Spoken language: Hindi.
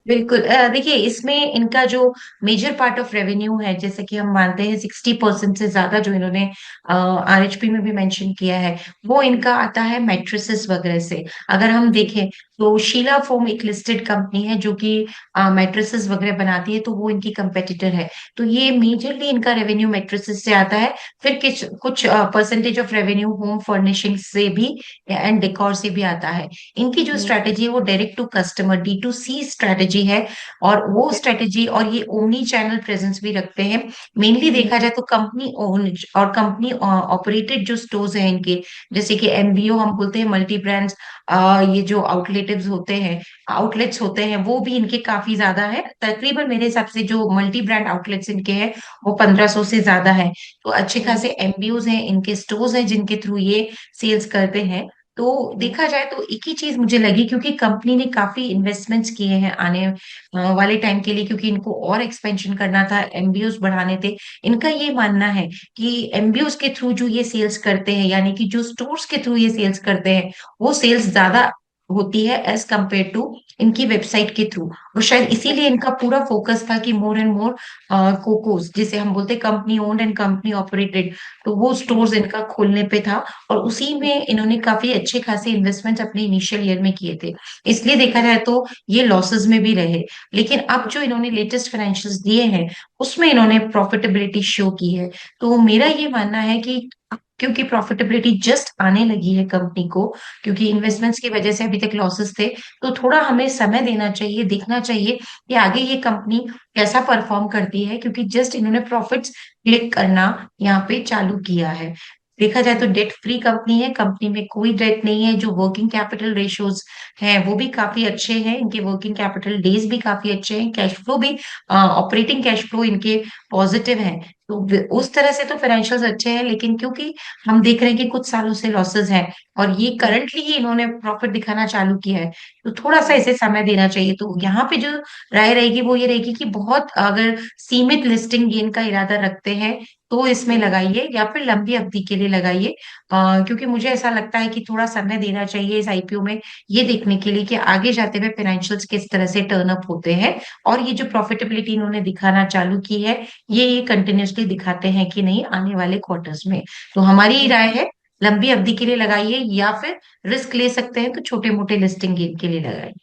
बिल्कुल। देखिए, इसमें इनका जो मेजर पार्ट ऑफ रेवेन्यू है, जैसे कि हम मानते हैं 60% से ज्यादा, जो इन्होंने आरएचपी में भी मेंशन किया है, वो इनका आता है मैट्रेसेस वगैरह से। अगर हम देखें तो शीला फोम एक लिस्टेड कंपनी है जो कि मैट्रेसेस वगैरह बनाती है, तो वो इनकी कंपेटिटर है। तो ये मेजरली इनका रेवेन्यू मैट्रेसेस से आता है। फिर कुछ कुछ percentage of revenue home furnishing से भी एंड डेकोर से भी आता है। इनकी जो स्ट्रेटेजी है वो direct to customer, D2C strategy है। और वो स्ट्रेटेजी और ये ओमनी चैनल प्रेजेंस भी रखते हैं। मेनली देखा जाए तो कंपनी ओन और कंपनी ऑपरेटेड जो स्टोर्स हैं इनके, जैसे कि MBO हम बोलते हैं, मल्टी ब्रांड्स, ये जो आउटलेटिव्स होते हैं, आउटलेट्स होते हैं, वो भी इनके काफी ज्यादा है। तकरीबन मेरे हिसाब से जो मल्टी ब्रांड आउटलेट्स इनके हैं वो 1500 से ज्यादा है। तो अच्छे खासे MBOs हैं, इनके स्टोर्स हैं जिनके थ्रू ये सेल्स करते हैं। तो देखा जाए तो एक ही चीज मुझे लगी, क्योंकि कंपनी ने काफी इन्वेस्टमेंट्स किए हैं आने वाले टाइम के लिए, क्योंकि इनको और एक्सपेंशन करना था, MBOs बढ़ाने थे। इनका ये मानना है कि MBOs के थ्रू जो ये सेल्स करते हैं, यानी कि जो स्टोर्स के थ्रू ये सेल्स करते हैं, वो सेल्स ज्यादा होती है एज कंपेयर टू इनकी वेबसाइट के थ्रू। और शायद इसीलिए इनका पूरा फोकस था कि मोर एंड मोर कोकोस, जिसे हम बोलते हैं company owned and company operated, तो वो स्टोर्स इनका खोलने पे था। और उसी में इन्होंने काफी अच्छे खासे इन्वेस्टमेंट अपने इनिशियल ईयर में किए थे। इसलिए देखा जाए तो ये लॉसेस में भी रहे। लेकिन अब जो इन्होंने लेटेस्ट फाइनेंशियल्स दिए हैं, उसमें इन्होंने प्रॉफिटेबिलिटी शो की है। तो मेरा ये मानना है कि क्योंकि प्रॉफिटेबिलिटी जस्ट आने लगी है कंपनी को, क्योंकि इन्वेस्टमेंट्स की वजह से अभी तक लॉसेस थे, तो थोड़ा हमें समय देना चाहिए, देखना चाहिए कि आगे ये कंपनी कैसा परफॉर्म करती है, क्योंकि जस्ट इन्होंने प्रॉफिट्स क्लिक करना यहाँ पे चालू किया है। देखा जाए तो डेट फ्री कंपनी है, कंपनी में कोई डेट नहीं है। जो वर्किंग कैपिटल रेशियोज हैं वो भी काफी अच्छे हैं, इनके वर्किंग कैपिटल डेज भी काफी अच्छे हैं, कैश फ्लो भी, ऑपरेटिंग कैश फ्लो इनके पॉजिटिव हैं। तो उस तरह से तो फाइनेंशियल्स अच्छे हैं। लेकिन क्योंकि हम देख रहे हैं कि कुछ सालों से लॉसेस हैं और ये करंटली ही इन्होंने प्रॉफिट दिखाना चालू किया है, तो थोड़ा सा इसे समय देना चाहिए। तो यहाँ पे जो राय रहेगी वो ये रहेगी कि बहुत अगर सीमित लिस्टिंग गेन का इरादा रखते हैं तो इसमें लगाइए, या फिर लंबी अवधि के लिए लगाइए। क्योंकि मुझे ऐसा लगता है कि थोड़ा समय देना चाहिए इस IPO में, ये देखने के लिए कि आगे जाते हुए फाइनेंशियल्स किस तरह से टर्न अप होते हैं, और ये जो प्रॉफिटेबिलिटी इन्होंने दिखाना चालू की है, ये कंटिन्यूसली दिखाते हैं कि नहीं आने वाले क्वार्टर्स में। तो हमारी राय है, लंबी अवधि के लिए लगाइए, या फिर रिस्क ले सकते हैं तो छोटे मोटे लिस्टिंग गेन के लिए लगाइए।